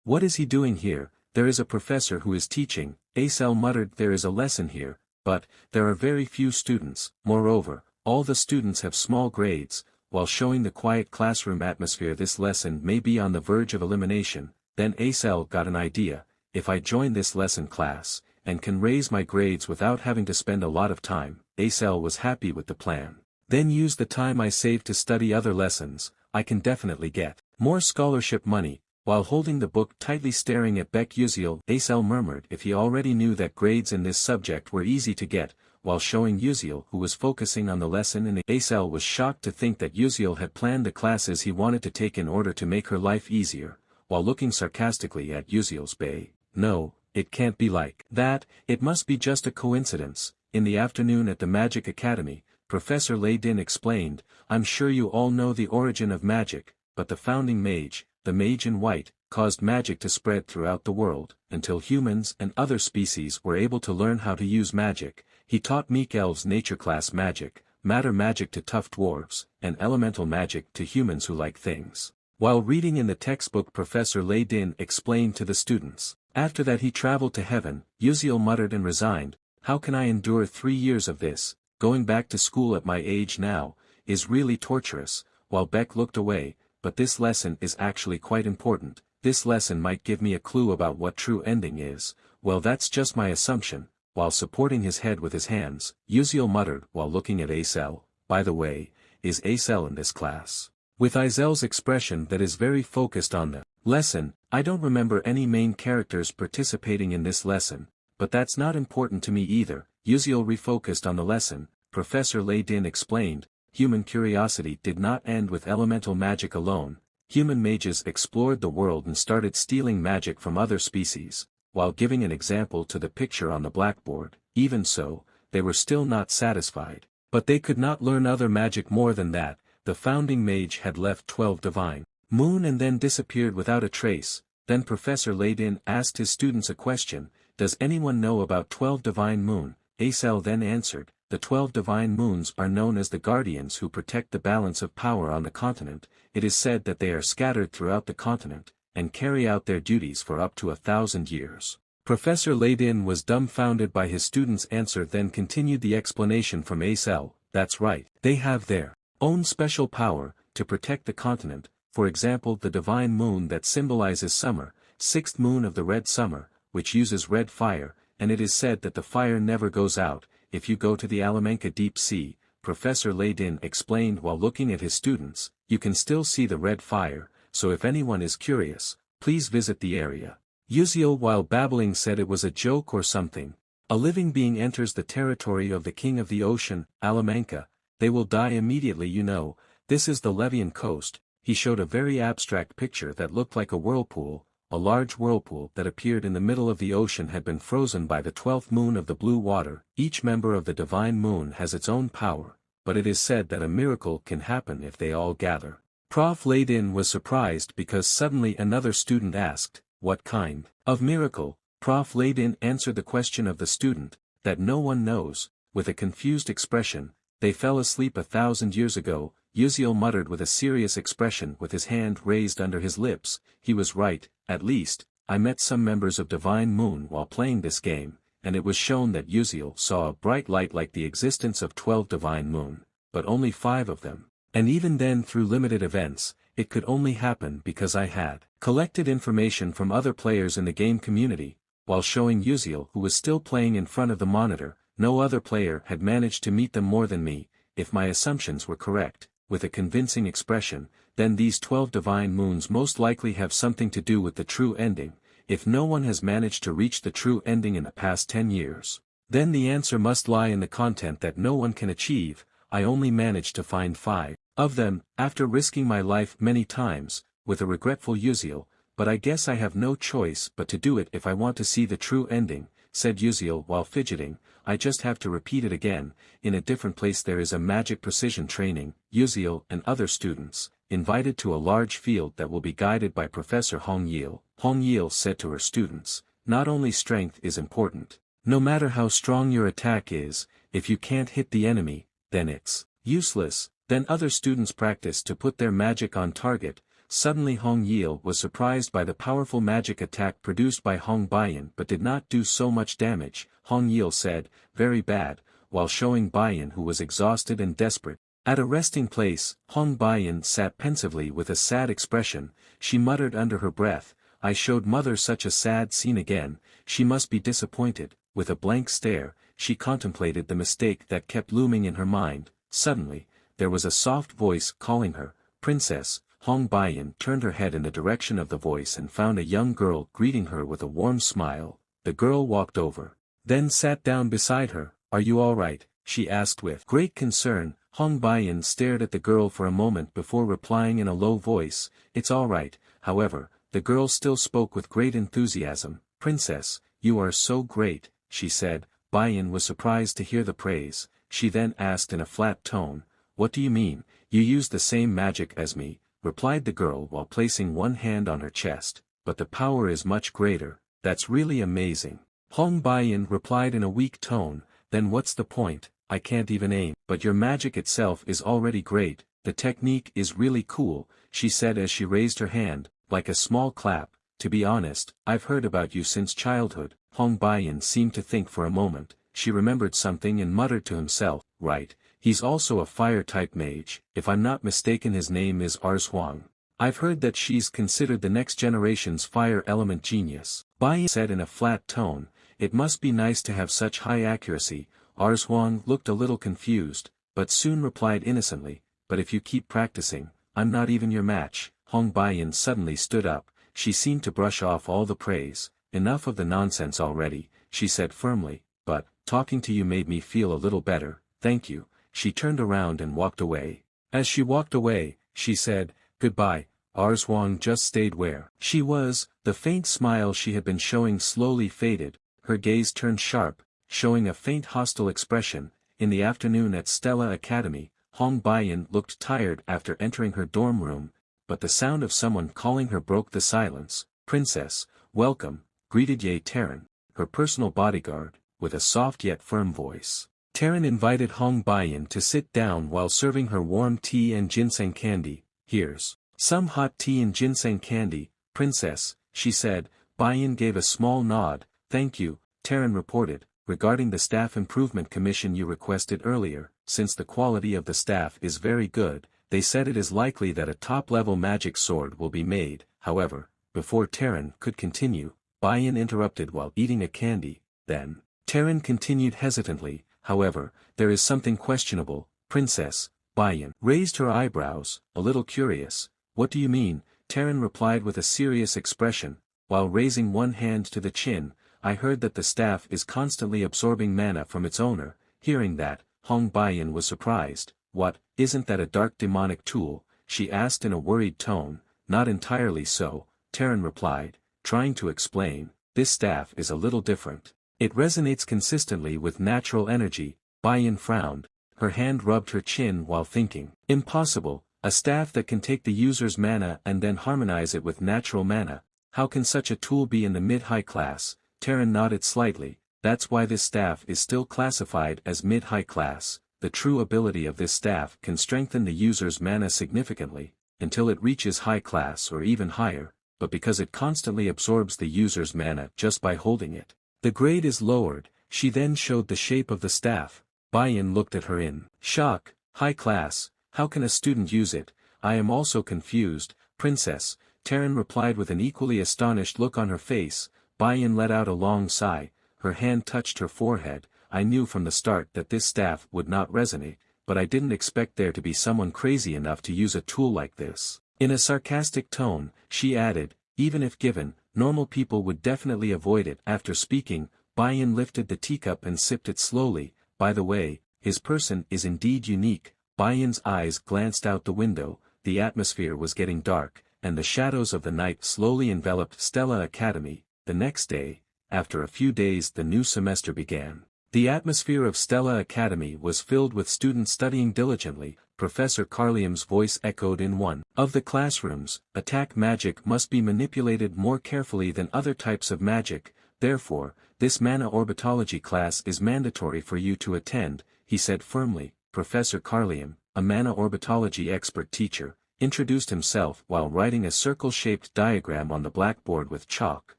What is he doing here? There is a professor who is teaching. Yuil muttered. There is a lesson here, but there are very few students. Moreover, all the students have small grades. While showing the quiet classroom atmosphere, this lesson may be on the verge of elimination. Then Yuil got an idea. If I join this lesson class, and can raise my grades without having to spend a lot of time, Yuil was happy with the plan. Then use the time I saved to study other lessons, I can definitely get more scholarship money. While holding the book tightly staring at Baek Yuseol, Yuil murmured if he already knew that grades in this subject were easy to get, while showing Yuseol who was focusing on the lesson, and Yuil was shocked to think that Yuseol had planned the classes he wanted to take in order to make her life easier, while looking sarcastically at Yuseol's bay. No, it can't be like that, it must be just a coincidence. In the afternoon at the Magic Academy, Professor Ryden explained, I'm sure you all know the origin of magic, but the founding mage, the mage in white, caused magic to spread throughout the world, until humans and other species were able to learn how to use magic. He taught meek elves nature class magic, matter magic to tough dwarves, and elemental magic to humans who like things. While reading in the textbook, Professor Ryden explained to the students. After that he traveled to heaven. Yuseol muttered and resigned, how can I endure 3 years of this? Going back to school at my age now, is really torturous. While Baek looked away, but this lesson is actually quite important. This lesson might give me a clue about what true ending is. Well, that's just my assumption. While supporting his head with his hands, Yuseol muttered while looking at Yuil. By the way, is Yuil in this class? With Yuil's expression that is very focused on the lesson, I don't remember any main characters participating in this lesson, but that's not important to me either. Yuseol refocused on the lesson. Professor Ryden explained, human curiosity did not end with elemental magic alone. Human mages explored the world and started stealing magic from other species. While giving an example to the picture on the blackboard, even so, they were still not satisfied. But they could not learn other magic more than that. The founding mage had left 12 divine moon and then disappeared without a trace. Then Professor Ryden asked his students a question, does anyone know about 12 divine moon? Yuil then answered, the 12 divine moons are known as the guardians who protect the balance of power on the continent. It is said that they are scattered throughout the continent, and carry out their duties for up to 1,000 years. Professor Ryden was dumbfounded by his student's answer, then continued the explanation from Yuil. That's right, they have their own special power, to protect the continent. For example, the divine moon that symbolizes summer, 6th moon of the red summer, which uses red fire, and it is said that the fire never goes out. If you go to the Alamanca deep sea, Professor Ryden explained while looking at his students, you can still see the red fire, so if anyone is curious, please visit the area. Yuseol while babbling said it was a joke or something. A living being enters the territory of the king of the ocean, Alamanca, they will die immediately, you know. This is the Levian coast. He showed a very abstract picture that looked like a whirlpool. A large whirlpool that appeared in the middle of the ocean had been frozen by the 12th moon of the blue water. Each member of the divine moon has its own power, but it is said that a miracle can happen if they all gather. Prof. Ryden was surprised because suddenly another student asked, what kind of miracle? Prof. Ryden answered the question of the student, that no one knows, with a confused expression. They fell asleep 1,000 years ago. Yuseol muttered with a serious expression with his hand raised under his lips. He was right, at least, I met some members of Divine Moon while playing this game, and it was shown that Yuseol saw a bright light like the existence of 12 Divine Moon, but only 5 of them. And even then through limited events, it could only happen because I had collected information from other players in the game community. While showing Yuseol who was still playing in front of the monitor, no other player had managed to meet them more than me. If my assumptions were correct, with a convincing expression, then these 12 divine moons most likely have something to do with the true ending. If no one has managed to reach the true ending in the past 10 years, then the answer must lie in the content that no one can achieve. I only managed to find 5 of them, after risking my life many times, with a regretful Yuseol, but I guess I have no choice but to do it if I want to see the true ending, said Yuseol while fidgeting. I just have to repeat it again. In a different place there is a magic precision training. Yuseol and other students, invited to a large field that will be guided by Professor Hong Yil. Hong Yil said to her students, not only strength is important. No matter how strong your attack is, if you can't hit the enemy, then it's useless. Then other students practice to put their magic on target, Suddenly Hong Yuil was surprised by the powerful magic attack produced by Hong Bayan but did not do so much damage. Hong Yuil said, "Very bad," while showing Bayan who was exhausted and desperate. At a resting place, Hong Bayan sat pensively with a sad expression. She muttered under her breath, "I showed mother such a sad scene again, she must be disappointed." With a blank stare, she contemplated the mistake that kept looming in her mind. Suddenly, there was a soft voice calling her, "Princess." Hong Bayan turned her head in the direction of the voice and found a young girl greeting her with a warm smile. The girl walked over, then sat down beside her. "Are you all right?" she asked with great concern. Hong Bayan stared at the girl for a moment before replying in a low voice, "It's all right." However, the girl still spoke with great enthusiasm. "Princess, you are so great," she said. Bayan was surprised to hear the praise. She then asked in a flat tone, "What do you mean?" "You use the same magic as me," replied the girl while placing one hand on her chest, "but the power is much greater." "That's really amazing." Hong Bayan replied in a weak tone, "Then what's the point? I can't even aim." "But your magic itself is already great, the technique is really cool," she said as she raised her hand, like a small clap. "To be honest, I've heard about you since childhood." Hong Bayan seemed to think for a moment. She remembered something and muttered to himself, "Right, he's also a fire-type mage. If I'm not mistaken his name is Arshuang. I've heard that she's considered the next generation's fire element genius." Bayan said in a flat tone, "It must be nice to have such high accuracy." Arshuang looked a little confused, but soon replied innocently, "But if you keep practicing, I'm not even your match." Hong Bayan suddenly stood up. She seemed to brush off all the praise. "Enough of the nonsense already," she said firmly, "but, talking to you made me feel a little better, thank you." She turned around and walked away. As she walked away, she said, "Goodbye." Arshuang just stayed where she was. The faint smile she had been showing slowly faded. Her gaze turned sharp, showing a faint hostile expression. In the afternoon at Stella Academy, Hong Bayan looked tired after entering her dorm room, but the sound of someone calling her broke the silence. "Princess, welcome," greeted Ye Terran, her personal bodyguard, with a soft yet firm voice. Terran invited Hong Bayan to sit down while serving her warm tea and ginseng candy. "Here's some hot tea and ginseng candy, Princess," she said. Bayan gave a small nod. "Thank you," Terran reported. "Regarding the staff improvement commission you requested earlier, since the quality of the staff is very good, they said it is likely that a top-level magic sword will be made." However, before Terran could continue, Bayan interrupted while eating a candy. Then, Terran continued hesitantly, "However, there is something questionable, Princess." Bayan raised her eyebrows, a little curious. "What do you mean?" Terran replied with a serious expression, while raising one hand to the chin. "I heard that the staff is constantly absorbing mana from its owner." Hearing that, Hong Bayan was surprised. "What, isn't that a dark demonic tool?" she asked in a worried tone. "Not entirely so," Terran replied, trying to explain. "This staff is a little different. It resonates consistently with natural energy." Bayan frowned. Her hand rubbed her chin while thinking. "Impossible, a staff that can take the user's mana and then harmonize it with natural mana. How can such a tool be in the mid-high class?" Terran nodded slightly. "That's why this staff is still classified as mid-high class. The true ability of this staff can strengthen the user's mana significantly, until it reaches high class or even higher, but because it constantly absorbs the user's mana just by holding it, the grade is lowered." She then showed the shape of the staff. Bayan looked at her in shock. "High class, how can a student use it?" "I am also confused, Princess," Terran replied with an equally astonished look on her face. Bayan let out a long sigh. Her hand touched her forehead. "I knew from the start that this staff would not resonate, but I didn't expect there to be someone crazy enough to use a tool like this." In a sarcastic tone, she added, "Even if given, normal people would definitely avoid it." After speaking, Bayan lifted the teacup and sipped it slowly. "By the way, his person is indeed unique." Bayan's eyes glanced out the window. The atmosphere was getting dark, and the shadows of the night slowly enveloped Stella Academy. The next day, after a few days, the new semester began. The atmosphere of Stella Academy was filled with students studying diligently. Professor Carlium's voice echoed in one of the classrooms. "Attack magic must be manipulated more carefully than other types of magic, therefore, this mana orbitology class is mandatory for you to attend," he said firmly. Professor Carlium, a mana orbitology expert teacher, introduced himself while writing a circle-shaped diagram on the blackboard with chalk.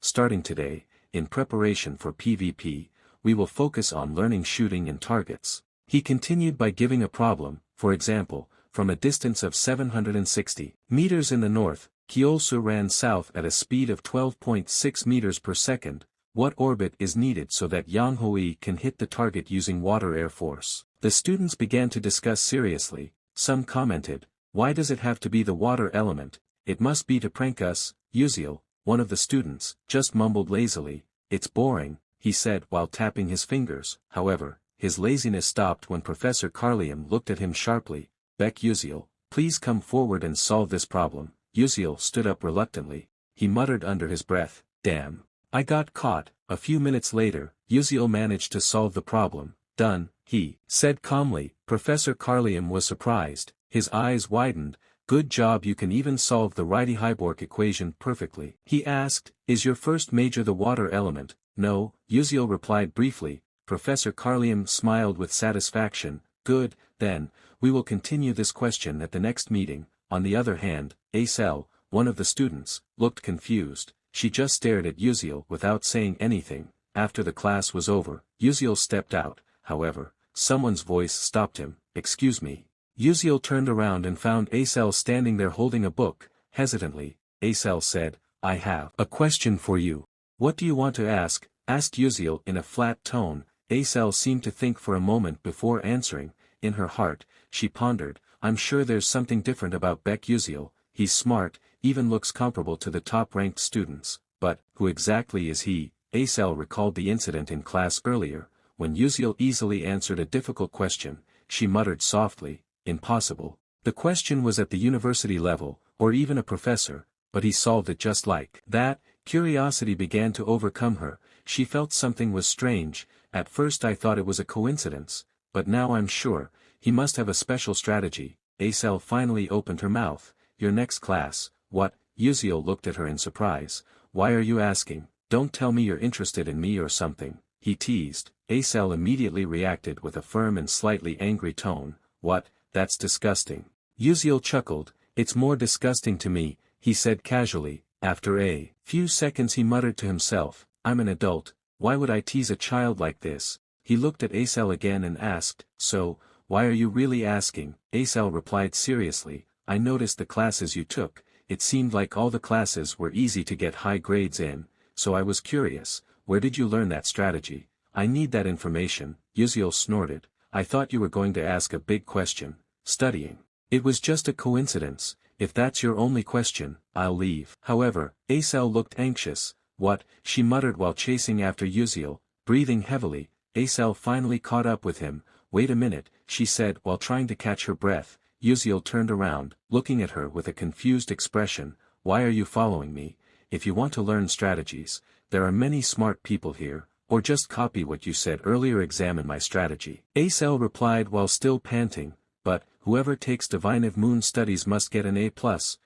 Starting today, in preparation for PvP, we will focus on learning shooting and targets. He continued by giving a problem, for example, from a distance of 760 meters in the north, Kyolsu ran south at a speed of 12.6 meters per second. What orbit is needed so that Yanghoi can hit the target using water air force? The students began to discuss seriously. Some commented, "Why does it have to be the water element? It must be to prank us." Yuil, one of the students, just mumbled lazily, "It's boring," he said while tapping his fingers. However, his laziness stopped when Professor Carliam looked at him sharply. "Baek Yuseol, please come forward and solve this problem." Yuil stood up reluctantly. He muttered under his breath, "Damn. I got caught." A few minutes later, Yuil managed to solve the problem. "Done," he said calmly. Professor Carliam was surprised. His eyes widened. "Good job, you can even solve the Ryde-Hyborg equation perfectly." He asked, "Is your first major the water element?" "No," Yuil replied briefly. Professor Carliam smiled with satisfaction. "Good, then, we will continue this question at the next meeting." On the other hand, Aether, one of the students, looked confused. She just stared at Yuil without saying anything. After the class was over, Yuil stepped out. However, someone's voice stopped him. "Excuse me." Yuil turned around and found Aether standing there holding a book. Hesitantly, Aether said, "I have a question for you." "What do you want to ask?" asked Yuil in a flat tone. Aether seemed to think for a moment before answering. In her heart, she pondered, "I'm sure there's something different about Baek Yuseol. He's smart, even looks comparable to the top-ranked students. But, who exactly is he?" Aether recalled the incident in class earlier, when Yuil easily answered a difficult question. She muttered softly, "Impossible." The question was at the university level, or even a professor, but he solved it just like that. Curiosity began to overcome her. She felt something was strange. "At first I thought it was a coincidence, but now I'm sure, he must have a special strategy." Aether finally opened her mouth. "Your next class." "What?" Yuil looked at her in surprise. "Why are you asking? Don't tell me you're interested in me or something," he teased. Aether immediately reacted with a firm and slightly angry tone. "What? That's disgusting." Yuil chuckled. "It's more disgusting to me," he said casually. After a few seconds he muttered to himself, "I'm an adult, why would I tease a child like this?" He looked at Aether again and asked, "So, why are you really asking?" Aether replied seriously, "I noticed the classes you took, it seemed like all the classes were easy to get high grades in, so I was curious, where did you learn that strategy? I need that information." Yuil snorted, "I thought you were going to ask a big question." "Studying. It was just a coincidence. If that's your only question, I'll leave." However, Aether looked anxious. "What?" she muttered while chasing after Yuil, breathing heavily. Aether finally caught up with him. "Wait a minute," she said while trying to catch her breath. Yuil turned around, looking at her with a confused expression. "Why are you following me? If you want to learn strategies, there are many smart people here, or just copy what you said earlier. Examine my strategy." Aether replied while still panting, "But, whoever takes Divine Moon Studies must get an A+,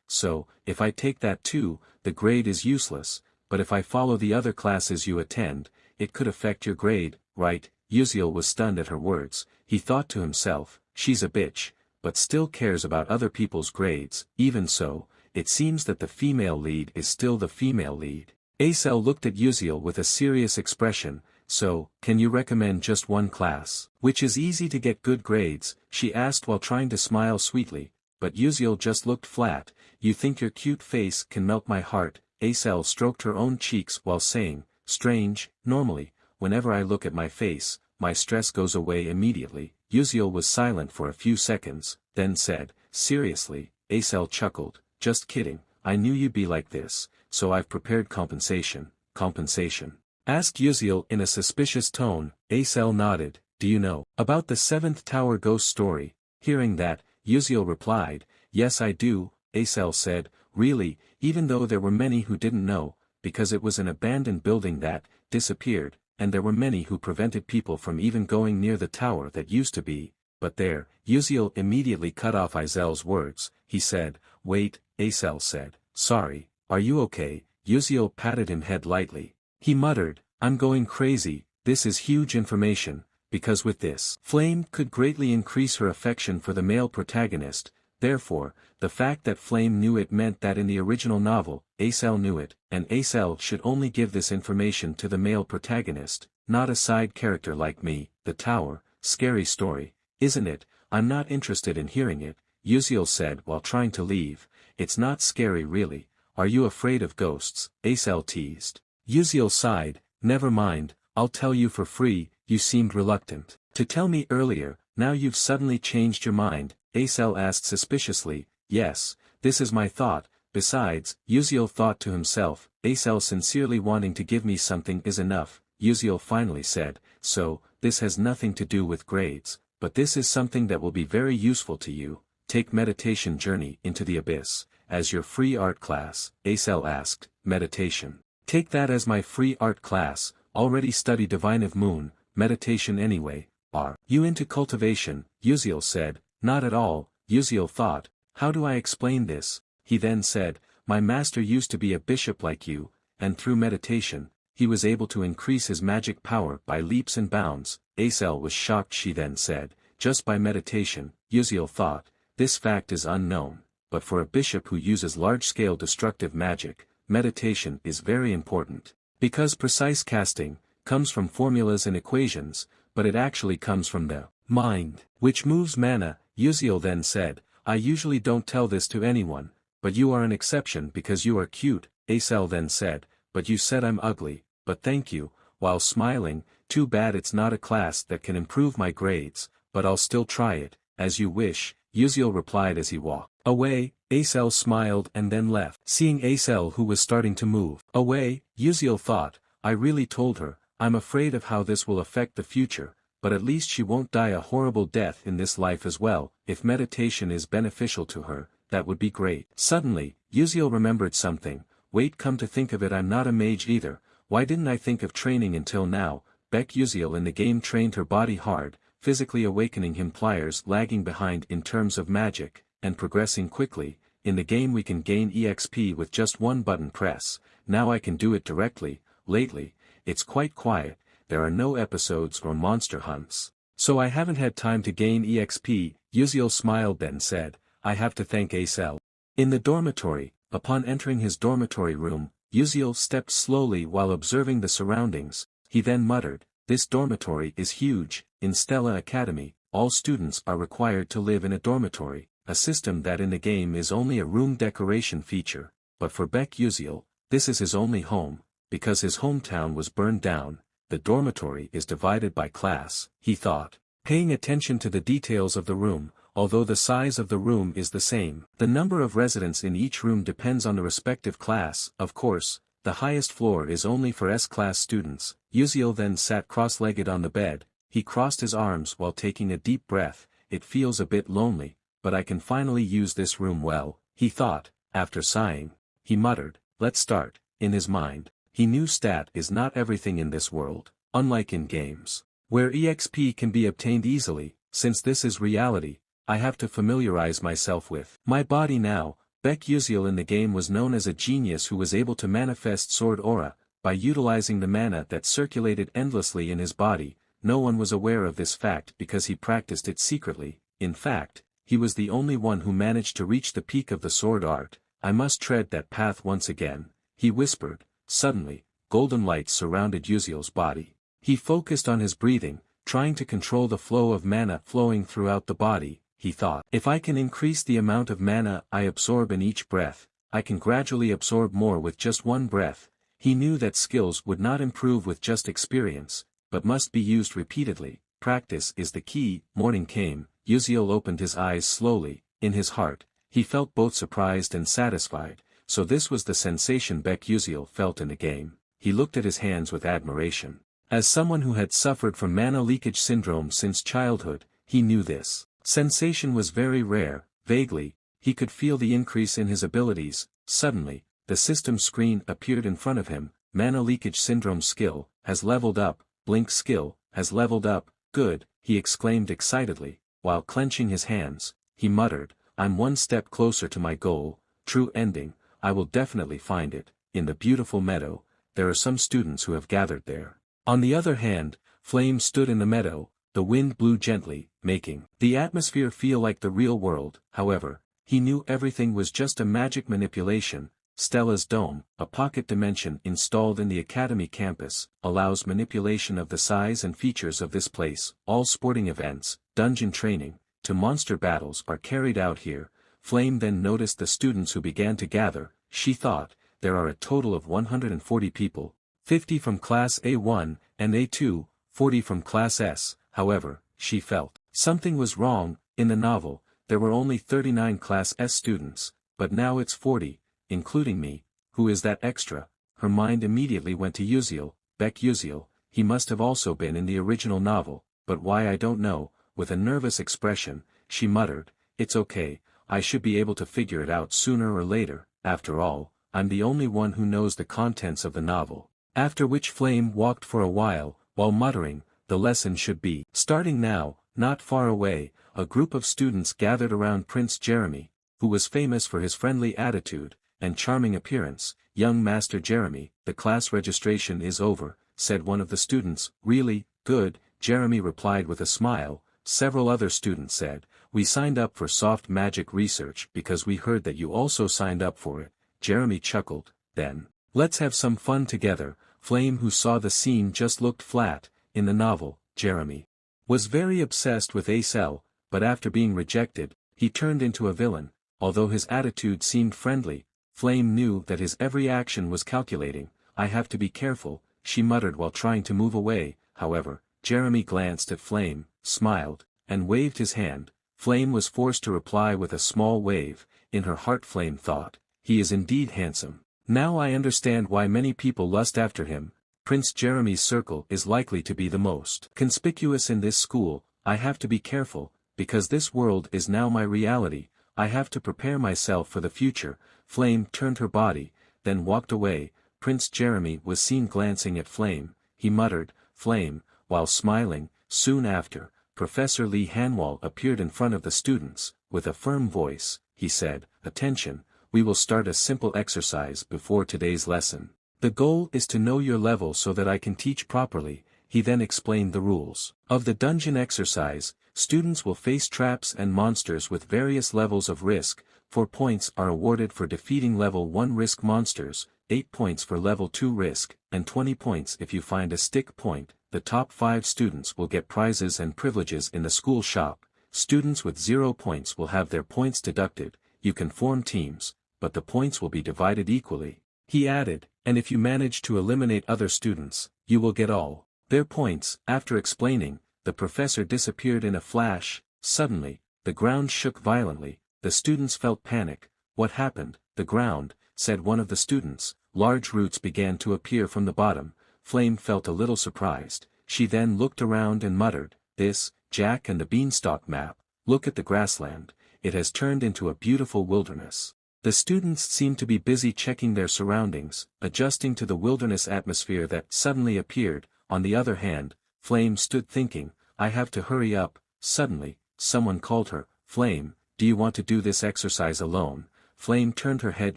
so, if I take that too, the grade is useless, but if I follow the other classes you attend, it could affect your grade, right?" Yuil was stunned at her words. He thought to himself, "She's a bitch, but still cares about other people's grades." Even so, it seems that the female lead is still the female lead. Aether looked at Yuil with a serious expression. "So, can you recommend just one class, which is easy to get good grades?" she asked while trying to smile sweetly, but Yuil just looked flat. "You think your cute face can melt my heart?" Aether stroked her own cheeks while saying, "Strange, normally, whenever I look at my face, my stress goes away immediately." Yuil was silent for a few seconds, then said, "Seriously?" Aether chuckled, "Just kidding, I knew you'd be like this, so I've prepared compensation." "Compensation?" asked Yuil in a suspicious tone. Aether nodded. "Do you know about the Seventh Tower ghost story?" Hearing that, Yuil replied, "Yes I do." Aether said, "Really?" Even though there were many who didn't know, because it was an abandoned building that disappeared, and there were many who prevented people from even going near the tower that used to be. But there, Yuil immediately cut off Aether's words. He said, "Wait," Aether said, "Sorry, are you okay?" Yuil patted him head lightly. He muttered, "I'm going crazy, this is huge information," because with this, Flame could greatly increase her affection for the male protagonist, Therefore, the fact that Flame knew it meant that in the original novel, Yuil knew it, and Yuil should only give this information to the male protagonist, not a side character like me. The tower, scary story, isn't it? I'm not interested in hearing it, Yuil said while trying to leave. It's not scary really. Are you afraid of ghosts? Yuil teased. Yuil sighed. Never mind, I'll tell you for free. You seemed reluctant to tell me earlier, now you've suddenly changed your mind, Yuil asked suspiciously. Yes, this is my thought. Besides, Yuil thought to himself, Yuil sincerely wanting to give me something is enough. Yuil finally said, so, this has nothing to do with grades, but this is something that will be very useful to you. Take meditation journey into the abyss, as your free art class, Yuil asked. Meditation. Take that as my free art class, already study Divine of Moon, meditation anyway. Are you into cultivation? Yuil said. Not at all, Yuil thought. How do I explain this? He then said, my master used to be a bishop like you, and through meditation, he was able to increase his magic power by leaps and bounds. Yuil was shocked. She then said, just by meditation. Yuil thought, this fact is unknown, but for a bishop who uses large-scale destructive magic, meditation is very important. Because precise casting comes from formulas and equations, but it actually comes from the mind, which moves mana. Yuil then said, I usually don't tell this to anyone, but you are an exception because you are cute. Yuil then said, but you said I'm ugly, but thank you, while smiling. Too bad it's not a class that can improve my grades, but I'll still try it, as you wish, Yuil replied as he walked away. Yuil smiled and then left. Seeing Yuil who was starting to move away, Yuil thought, I really told her, I'm afraid of how this will affect the future, but at least she won't die a horrible death in this life as well. If meditation is beneficial to her, that would be great. Suddenly, Yuil remembered something. Wait, come to think of it, I'm not a mage either. Why didn't I think of training until now? Baek Yuseol in the game trained her body hard, physically awakening him. Players lagging behind in terms of magic, and progressing quickly. In the game we can gain EXP with just one button press. Now I can do it directly. Lately, it's quite quiet. There are no episodes or monster hunts, so I haven't had time to gain EXP. Yuseol smiled then said, I have to thank Yuil. In the dormitory, upon entering his dormitory room, Yuseol stepped slowly while observing the surroundings. He then muttered, this dormitory is huge. In Stella Academy, all students are required to live in a dormitory, a system that in the game is only a room decoration feature, but for Baek Yuseol, this is his only home, because his hometown was burned down. The dormitory is divided by class, he thought, paying attention to the details of the room. Although the size of the room is the same, the number of residents in each room depends on the respective class. Of course, the highest floor is only for S-class students. Yuseol then sat cross-legged on the bed. He crossed his arms while taking a deep breath. It feels a bit lonely, but I can finally use this room well, he thought. After sighing, he muttered, let's start. In his mind, he knew stat is not everything in this world, unlike in games, where EXP can be obtained easily. Since this is reality, I have to familiarize myself with my body now. Baek Yuseol in the game was known as a genius who was able to manifest sword aura, by utilizing the mana that circulated endlessly in his body. No one was aware of this fact because he practiced it secretly. In fact, he was the only one who managed to reach the peak of the sword art. I must tread that path once again, he whispered. Suddenly, golden lights surrounded Yuseol's body. He focused on his breathing, trying to control the flow of mana flowing throughout the body. He thought, if I can increase the amount of mana I absorb in each breath, I can gradually absorb more with just one breath. He knew that skills would not improve with just experience, but must be used repeatedly. Practice is the key. Morning came. Yuseol opened his eyes slowly. In his heart, he felt both surprised and satisfied. So this was the sensation Baek Yuseol felt in the game. He looked at his hands with admiration. As someone who had suffered from mana leakage syndrome since childhood, he knew this sensation was very rare. Vaguely, he could feel the increase in his abilities. Suddenly, the system screen appeared in front of him. Mana leakage syndrome skill has leveled up. Blink skill has leveled up. Good, he exclaimed excitedly. While clenching his hands, he muttered, I'm one step closer to my goal. True ending, I will definitely find it. In the beautiful meadow, there are some students who have gathered there. On the other hand, Flame stood in the meadow. The wind blew gently, making the atmosphere feel like the real world. However, He knew everything was just a magic manipulation. Stella's dome, a pocket dimension installed in the Academy campus, allows manipulation of the size and features of this place. All sporting events, dungeon training, to monster battles are carried out here. Flame then noticed the students who began to gather. She thought, there are a total of 140 people, 50 from Class A1 and A2, 40 from Class S. However, she felt something was wrong. In the novel, there were only 39 Class S students, but now it's 40, including me. Who is that extra? Her mind immediately went to Yuil, Baek Yuseol. He must have also been in the original novel, but why I don't know. With a nervous expression, she muttered, "It's okay, I should be able to figure it out sooner or later. After all, I'm the only one who knows the contents of the novel." After which Flame walked for a while muttering, "The lesson should be starting now." Not far away, a group of students gathered around Prince Jeremy, who was famous for his friendly attitude and charming appearance. "Young Master Jeremy, the class registration is over," said one of the students. "Really? Good," Jeremy replied with a smile. Several other students said, "We signed up for soft magic research because we heard that you also signed up for it." Jeremy chuckled. "Then, let's have some fun together." Flame, who saw the scene, just looked flat. In the novel, Jeremy was very obsessed with Yuil, but after being rejected, he turned into a villain. Although his attitude seemed friendly, Flame knew that his every action was calculating. "I have to be careful," she muttered while trying to move away. However, Jeremy glanced at Flame, smiled, and waved his hand. Flame was forced to reply with a small wave. In her heart Flame thought, "He is indeed handsome. Now I understand why many people lust after him. Prince Jeremy's circle is likely to be the most conspicuous in this school. I have to be careful, because this world is now my reality. I have to prepare myself for the future." Flame turned her body, then walked away. Prince Jeremy was seen glancing at Flame. He muttered, "Flame," while smiling. Soon after, Professor Lee Hanwall appeared in front of the students. With a firm voice, he said, "Attention, we will start a simple exercise before today's lesson. The goal is to know your level so that I can teach properly." He then explained the rules of the dungeon exercise. Students will face traps and monsters with various levels of risk. 4 points are awarded for defeating level 1 risk monsters, 8 points for level 2 risk, and 20 points if you find a stick point. The top 5 students will get prizes and privileges in the school shop. Students with 0 points will have their points deducted. You can form teams, but the points will be divided equally. He added, "And if you manage to eliminate other students, you will get all their points." After explaining, the professor disappeared in a flash. Suddenly, the ground shook violently. The students felt panic. "What happened?" "The ground," said one of the students. Large roots began to appear from the bottom. Flame felt a little surprised. She then looked around and muttered, "This, Jack and the Beanstalk map. Look at the grassland. It has turned into a beautiful wilderness." The students seemed to be busy checking their surroundings, adjusting to the wilderness atmosphere that suddenly appeared. On the other hand, Flame stood thinking, "I have to hurry up." Suddenly, someone called her. "Flame, do you want to do this exercise alone?" Flame turned her head.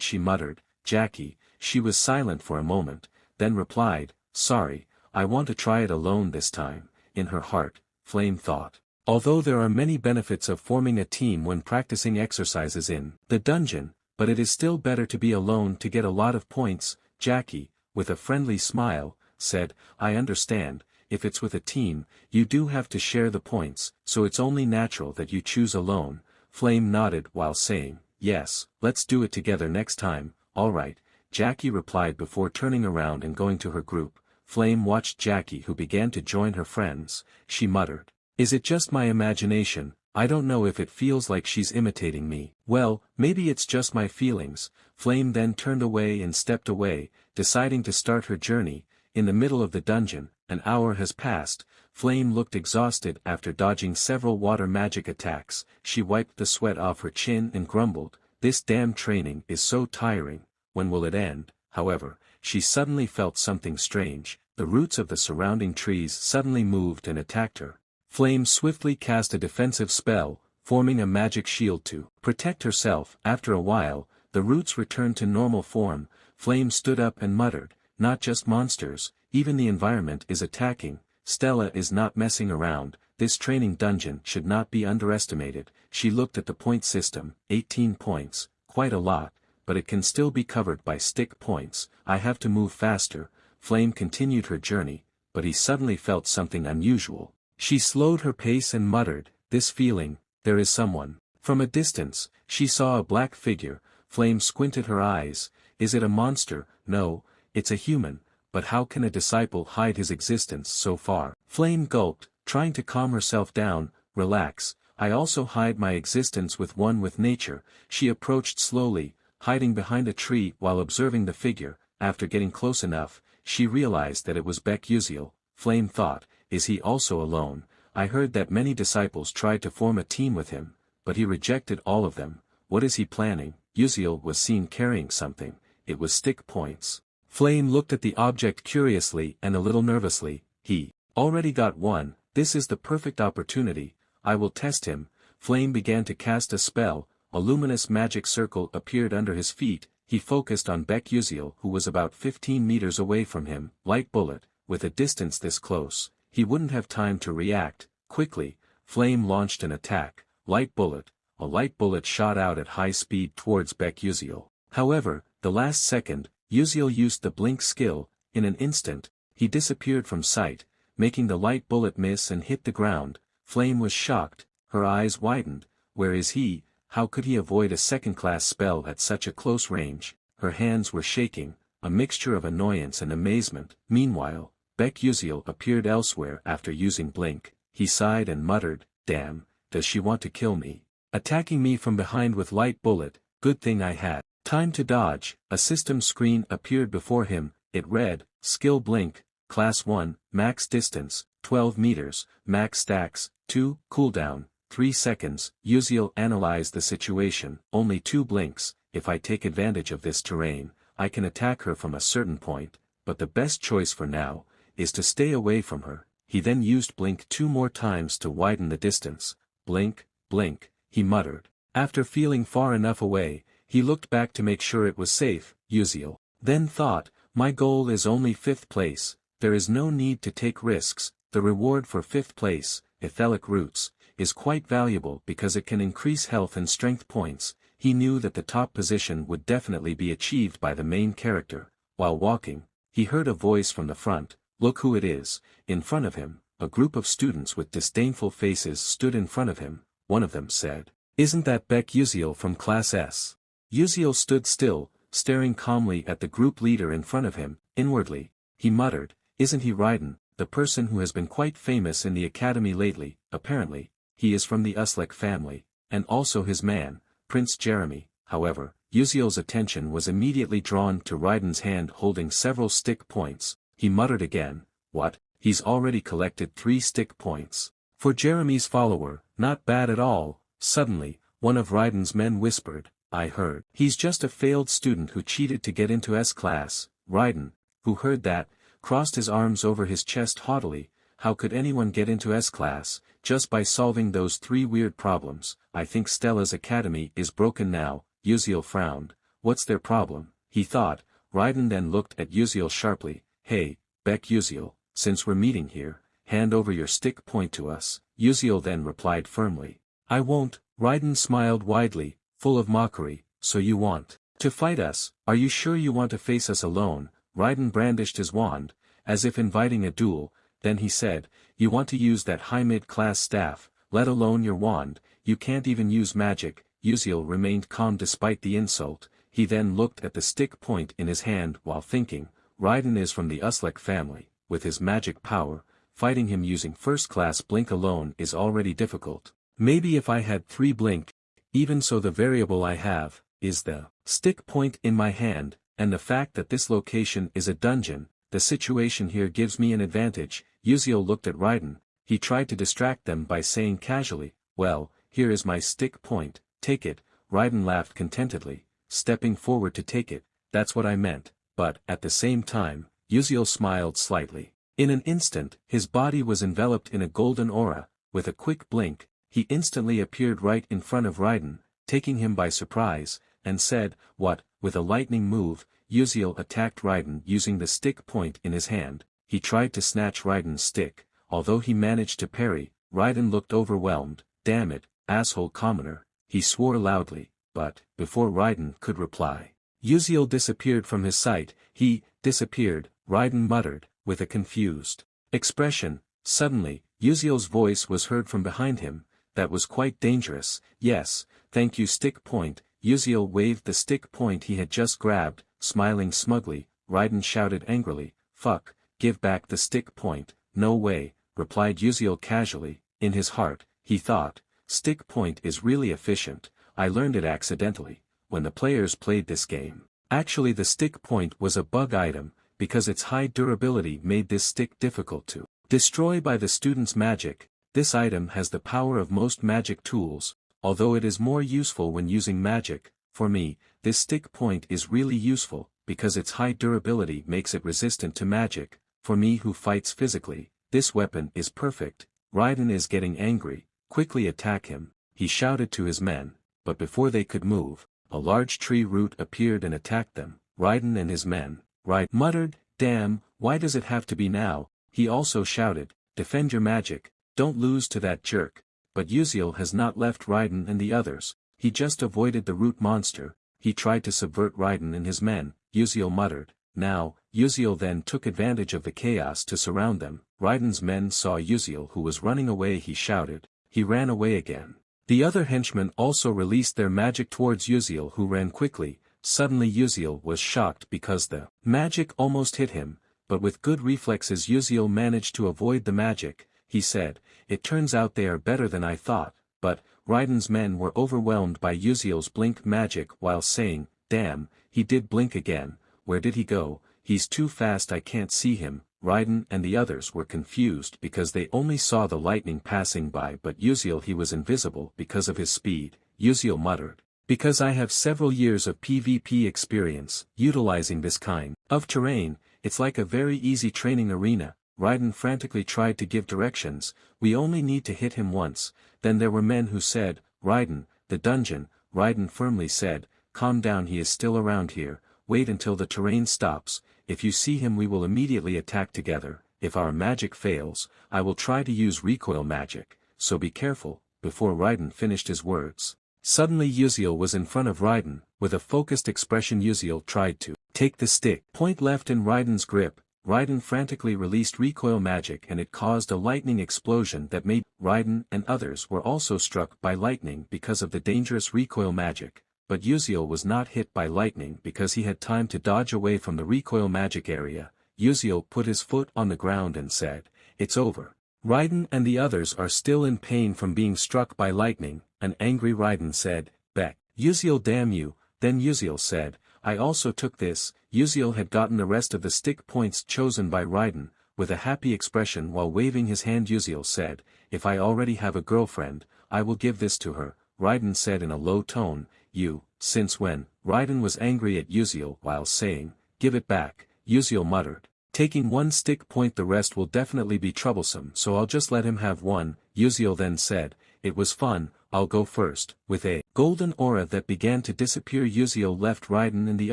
She muttered, "Jackie." She was silent for a moment, then replied, "Sorry, I want to try it alone this time." In her heart, Flame thought, although there are many benefits of forming a team when practicing exercises in the dungeon, but it is still better to be alone to get a lot of points. Jackie, with a friendly smile, said, "I understand, if it's with a team, you do have to share the points, so it's only natural that you choose alone." Flame nodded while saying, "Yes, let's do it together next time." "All right," Jackie replied before turning around and going to her group. Flame watched Jackie, who began to join her friends. She muttered, "Is it just my imagination? I don't know if it feels like she's imitating me." "Well, maybe it's just my feelings." Flame then turned away and stepped away, deciding to start her journey. In the middle of the dungeon, an hour has passed. Flame looked exhausted after dodging several water magic attacks. She wiped the sweat off her chin and grumbled, "This damn training is so tiring. When will it end?" However, she suddenly felt something strange. The roots of the surrounding trees suddenly moved and attacked her. Flame swiftly cast a defensive spell, forming a magic shield to protect herself. After a while, the roots returned to normal form. Flame stood up and muttered, "Not just monsters, even the environment is attacking. Stella is not messing around." this training dungeon should not be underestimated. She looked at the point system, 18 points, quite a lot, but it can still be covered by stick points. I have to move faster. Flame continued her journey, but he suddenly felt something unusual. She slowed her pace and muttered, "This feeling, there is someone." From a distance, she saw a black figure. Flame squinted her eyes. Is it a monster? No, it's a human, but how can a disciple hide his existence so far? Flame gulped, trying to calm herself down. Relax, I also hide my existence with one with nature. She approached slowly, hiding behind a tree while observing the figure. After getting close enough, she realized that it was Baek Yuseol. Flame thought, is he also alone? I heard that many disciples tried to form a team with him, but he rejected all of them. What is he planning? Yuseol was seen carrying something. It was stick points. Flame looked at the object curiously and a little nervously. He already got one. This is the perfect opportunity. I will test him. Flame began to cast a spell. A luminous magic circle appeared under his feet. He focused on Baek Yuseol, who was about 15 meters away from him. Light bullet. With a distance this close, he wouldn't have time to react. Quickly, Flame launched an attack. Light bullet. A light bullet shot out at high speed towards Baek Yuseol. However, the last second, Yuseol used the blink skill. In an instant, he disappeared from sight, making the light bullet miss and hit the ground. Flame was shocked. Her eyes widened. Where is he? How could he avoid a second-class spell at such a close range? Her hands were shaking, a mixture of annoyance and amazement. Meanwhile, Baek Yuseol appeared elsewhere after using blink. He sighed and muttered, "Damn, does she want to kill me? Attacking me from behind with light bullet, good thing I had time to dodge." A system screen appeared before him. It read, Skill Blink, Class 1, Max Distance, 12 meters, Max Stacks, 2, Cooldown, 3 seconds. Yuseol analyzed the situation. Only 2 blinks. If I take advantage of this terrain, I can attack her from a certain point, but the best choice for now is to stay away from her. He then used blink 2 more times to widen the distance. Blink, blink, he muttered. After feeling far enough away, he looked back to make sure it was safe. Yuseol then thought, my goal is only 5th place, there is no need to take risks. The reward for 5th place, etheric roots, is quite valuable because it can increase health and strength points. He knew that the top position would definitely be achieved by the main character. While walking, he heard a voice from the front. Look who it is. In front of him, a group of students with disdainful faces stood in front of him. One of them said, "Isn't that Baek Yuseol from Class S?" Yuseol stood still, staring calmly at the group leader in front of him. Inwardly, he muttered, "Isn't he Ryden, the person who has been quite famous in the academy lately?" Apparently, he is from the Uslek family, and also his man, Prince Jeremy. However, Yuseol's attention was immediately drawn to Ryden's hand holding several stick points. He muttered again, "What? He's already collected 3 stick points. For Jeremy's follower, not bad at all." Suddenly, one of Ryden's men whispered, "I heard. He's just a failed student who cheated to get into S-class." Ryden, who heard that, crossed his arms over his chest haughtily. How could anyone get into S-class? Just by solving those 3 weird problems. I think Stella's Academy is broken now. Yuseol frowned. What's their problem? He thought. Ryden then looked at Yuseol sharply. Hey, Baek Yuseol, since we're meeting here, hand over your stick point to us. Yuseol then replied firmly. I won't. Ryden smiled widely, full of mockery. So you want to fight us? Are you sure you want to face us alone? Ryden brandished his wand, as if inviting a duel. Then he said, you want to use that high mid-class staff, let alone your wand, you can't even use magic. Yuseol remained calm despite the insult. He then looked at the stick point in his hand while thinking, Ryden is from the Uslek family. With his magic power, fighting him using first-class blink alone is already difficult. Maybe if I had 3 blink. Even so, the variable I have is the stick point in my hand, and the fact that this location is a dungeon. The situation here gives me an advantage. Yuseol looked at Ryden. He tried to distract them by saying casually, well, here is my stick point, take it. Ryden laughed contentedly, stepping forward to take it. That's what I meant. But, at the same time, Yuseol smiled slightly. In an instant, his body was enveloped in a golden aura. With a quick blink, he instantly appeared right in front of Ryden, taking him by surprise, and said, what? With a lightning move, Yuseol attacked Ryden using the stick point in his hand. He tried to snatch Ryden's stick. Although he managed to parry, Ryden looked overwhelmed. Damn it, asshole commoner, he swore loudly, but, before Ryden could reply, Yuil disappeared from his sight. He disappeared, Ryden muttered, with a confused expression. Suddenly, Yuil's voice was heard from behind him. That was quite dangerous. Yes, thank you stick point. Yuil waved the stick point he had just grabbed, smiling smugly. Ryden shouted angrily, fuck, give back the stick point. No way, replied Yuil casually. In his heart, he thought, stick point is really efficient, I learned it accidentally, when the players played this game. Actually the stick point was a bug item, because its high durability made this stick difficult to destroy by the student's magic. This item has the power of most magic tools, although it is more useful when using magic. For me, this stick point is really useful, because its high durability makes it resistant to magic. For me who fights physically, this weapon is perfect. Ryden is getting angry, quickly attack him, he shouted to his men, but before they could move, a large tree root appeared and attacked them. Ryden and his men, Ryden muttered, damn, why does it have to be now? He also shouted, defend your magic, don't lose to that jerk. But Yuil has not left Ryden and the others, he just avoided the root monster. He tried to subvert Ryden and his men, Yuil muttered. Now, Yuil then took advantage of the chaos to surround them. Ryden's men saw Yuil who was running away. He shouted. He ran away again. The other henchmen also released their magic towards Yuil who ran quickly. Suddenly Yuil was shocked because the magic almost hit him, but with good reflexes Yuil managed to avoid the magic. He said, it turns out they are better than I thought, but, Ryden's men were overwhelmed by Yuil's blink magic while saying, damn, he did blink again, where did he go, he's too fast I can't see him. Ryden and the others were confused because they only saw the lightning passing by, but Yuil he was invisible because of his speed. Yuil muttered, because I have several years of PvP experience, utilizing this kind of terrain, it's like a very easy training arena. Ryden frantically tried to give directions, we only need to hit him once. Then there were men who said, Ryden, the dungeon. Ryden firmly said, calm down, he is still around here, wait until the terrain stops, if you see him we will immediately attack together. If our magic fails, I will try to use recoil magic, so be careful. Before Ryden finished his words, suddenly Yuil was in front of Ryden. With a focused expression Yuil tried to take the stick point left in Ryden's grip. Ryden frantically released recoil magic and it caused a lightning explosion that made Ryden and others were also struck by lightning because of the dangerous recoil magic, but Yuil was not hit by lightning because he had time to dodge away from the recoil magic area. Yuil put his foot on the ground and said, it's over. Ryden and the others are still in pain from being struck by lightning. An angry Ryden said, Baek Yuseol, damn you. Then Yuil said, I also took this. Yuil had gotten the rest of the stick points chosen by Ryden. With a happy expression while waving his hand Yuil said, if I already have a girlfriend, I will give this to her. Ryden said in a low tone, you, since when? Ryden was angry at Yuil while saying, give it back. Yuil muttered, taking one stick point, the rest will definitely be troublesome, so I'll just let him have one. Yuil then said, it was fun, I'll go first. With a golden aura that began to disappear Yuil left Ryden and the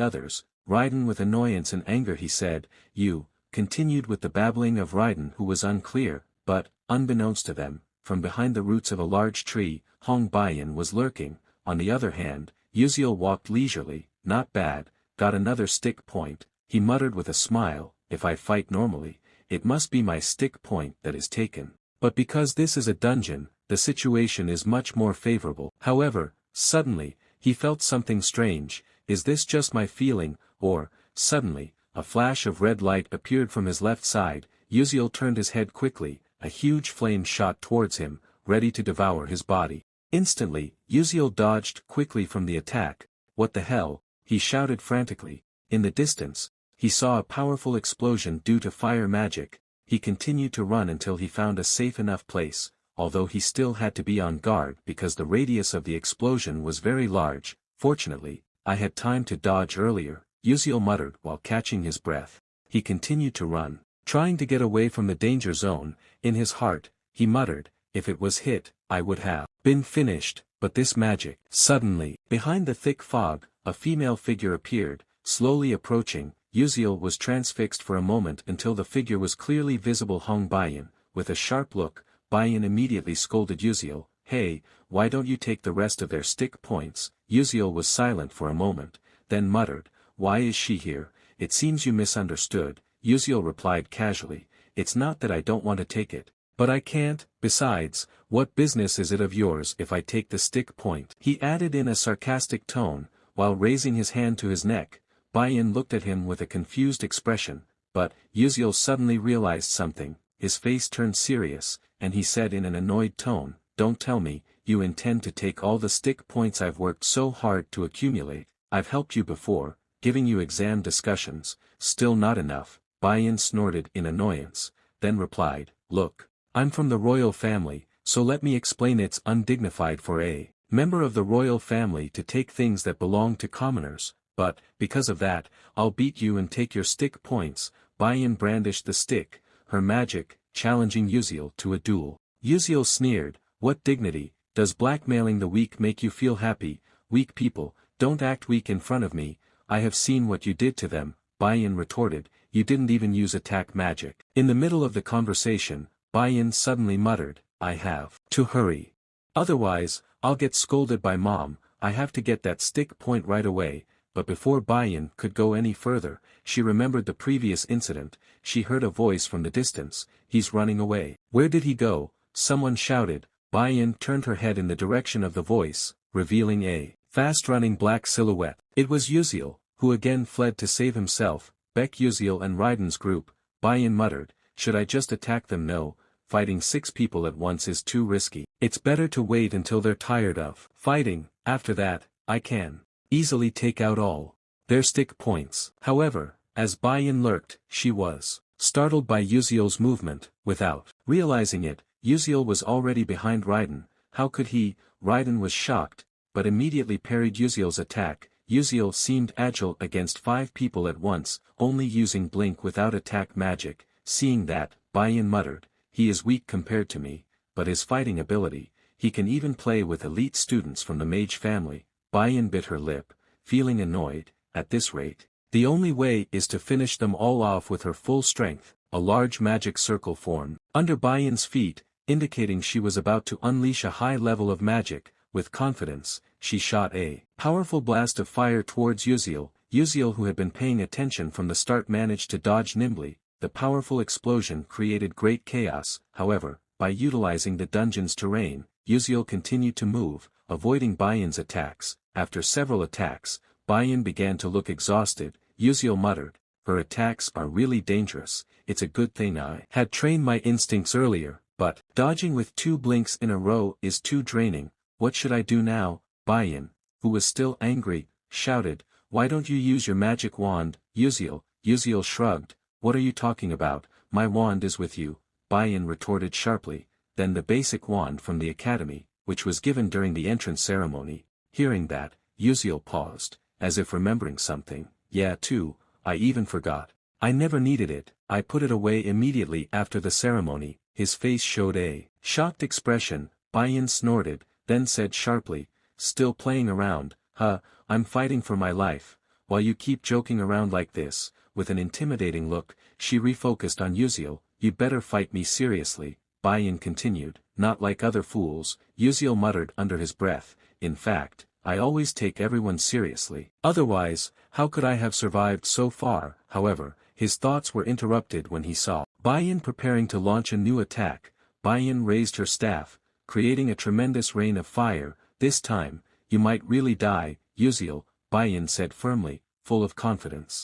others. Ryden with annoyance and anger he said, you, continued with the babbling of Ryden who was unclear, but, unbeknownst to them, from behind the roots of a large tree, Hong Bayan was lurking. On the other hand, Yuil walked leisurely, not bad, got another stick point. He muttered with a smile, if I fight normally, it must be my stick point that is taken. But because this is a dungeon, the situation is much more favorable. However, suddenly, he felt something strange. Is this just my feeling, or, suddenly, a flash of red light appeared from his left side. Yuil turned his head quickly, a huge flame shot towards him, ready to devour his body. Instantly, Yuil dodged quickly from the attack. What the hell? He shouted frantically. In the distance, he saw a powerful explosion due to fire magic. He continued to run until he found a safe enough place, although he still had to be on guard because the radius of the explosion was very large. Fortunately, I had time to dodge earlier, Yuil muttered while catching his breath. He continued to run, trying to get away from the danger zone. In his heart, he muttered, if it was hit, I would have been finished, but this magic. Suddenly, behind the thick fog, a female figure appeared, slowly approaching. Yuil was transfixed for a moment until the figure was clearly visible. Hong Bayan, with a sharp look, Bayan immediately scolded Yuil, "Hey, why don't you take the rest of their stick points?" Yuil was silent for a moment, then muttered, "Why is she here? It seems you misunderstood." Yuil replied casually, "It's not that I don't want to take it, but I can't. Besides, what business is it of yours if I take the stick point?" He added in a sarcastic tone, while raising his hand to his neck. Bayan looked at him with a confused expression, but Yuil suddenly realized something. His face turned serious, and he said in an annoyed tone, "Don't tell me, you intend to take all the stick points I've worked so hard to accumulate. I've helped you before, giving you exam discussions, still not enough." Bayan snorted in annoyance, then replied, "Look, I'm from the royal family, so let me explain it's undignified for a member of the royal family to take things that belong to commoners, but, because of that, I'll beat you and take your stick points." Bayan brandished the stick, her magic, challenging Yuil to a duel. Yuil sneered, "What dignity, does blackmailing the weak make you feel happy? Weak people, don't act weak in front of me, I have seen what you did to them." Bayan retorted, "You didn't even use attack magic." In the middle of the conversation, Bayan suddenly muttered, "I have to hurry. Otherwise, I'll get scolded by Mom. I have to get that stick point right away." But before Bayan could go any further, she remembered the previous incident. She heard a voice from the distance, "He's running away." "Where did he go?" someone shouted. Bayan turned her head in the direction of the voice, revealing a fast-running black silhouette. It was Yuil, who again fled to save himself. Baek Yuseol and Ryden's group. Bayan muttered, "Should I just attack them? No, fighting 6 people at once is too risky. It's better to wait until they're tired of fighting. After that, I can easily take out all their stick points." However, as Bayan lurked, she was startled by Yuziel's movement. Without realizing it, Yuil was already behind Ryden. How could he? Ryden was shocked, but immediately parried Yuziel's attack. Yuil seemed agile against 5 people at once, only using blink without attack magic. Seeing that, Bayan muttered, "He is weak compared to me, but his fighting ability, he can even play with elite students from the mage family." Bayan bit her lip, feeling annoyed. At this rate, the only way is to finish them all off with her full strength. A large magic circle formed under Bayan's feet, indicating she was about to unleash a high level of magic. With confidence, she shot a powerful blast of fire towards Yuil. Yuil, who had been paying attention from the start, managed to dodge nimbly. The powerful explosion created great chaos. However, by utilizing the dungeon's terrain, Yuil continued to move, avoiding Bayan's attacks. After several attacks, Bayan began to look exhausted. Yuil muttered, "Her attacks are really dangerous. It's a good thing I had trained my instincts earlier, but dodging with 2 blinks in a row is too draining. What should I do now?" Bayan, who was still angry, shouted, "Why don't you use your magic wand, Yuil?" Yuil shrugged, "What are you talking about? My wand is with you," Bayan retorted sharply. Then the basic wand from the academy, which was given during the entrance ceremony. Hearing that, Yuil paused, as if remembering something. "Yeah, too, I even forgot. I never needed it. I put it away immediately after the ceremony." His face showed a shocked expression. Bayan snorted, then said sharply, "Still playing around, huh? I'm fighting for my life. While you keep joking around like this." With an intimidating look, she refocused on Yuil. "You'd better fight me seriously," Bayan continued. "Not like other fools," Yuil muttered under his breath. "In fact, I always take everyone seriously. Otherwise, how could I have survived so far?" However, his thoughts were interrupted when he saw Bayan preparing to launch a new attack. Bayan raised her staff, creating a tremendous rain of fire. "This time, you might really die, Yuil," Bayan said firmly, full of confidence.